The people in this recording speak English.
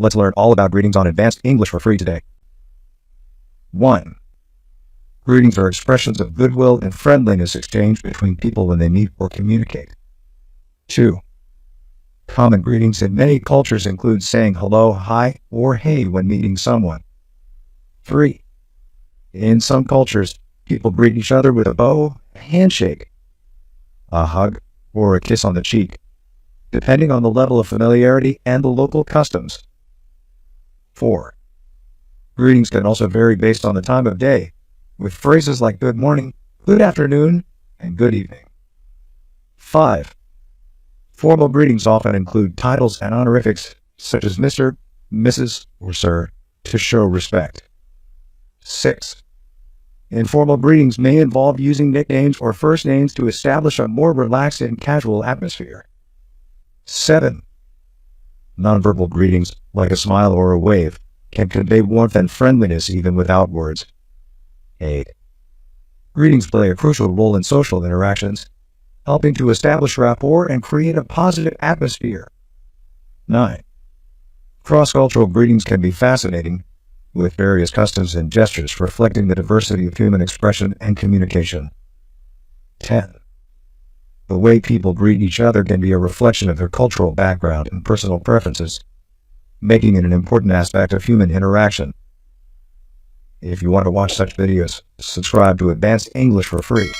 Let's learn all about greetings on Advanced English for Free today. 1. Greetings are expressions of goodwill and friendliness exchanged between people when they meet or communicate. 2. Common greetings in many cultures include saying hello, hi, or hey when meeting someone. 3. In some cultures, people greet each other with a bow, a handshake, a hug, or a kiss on the cheek, depending on the level of familiarity and the local customs. 4. Greetings can also vary based on the time of day, with phrases like good morning, good afternoon, and good evening. 5. Formal greetings often include titles and honorifics such as Mr., Mrs., or Sir to show respect. 6. Informal greetings may involve using nicknames or first names to establish a more relaxed and casual atmosphere. 7. Nonverbal greetings, like a smile or a wave, can convey warmth and friendliness even without words. 8. Greetings play a crucial role in social interactions, helping to establish rapport and create a positive atmosphere. 9. Cross-cultural greetings can be fascinating, with various customs and gestures reflecting the diversity of human expression and communication. 10. The way people greet each other can be a reflection of their cultural background and personal preferences, making it an important aspect of human interaction. If you want to watch such videos, subscribe to Advanced English for Free.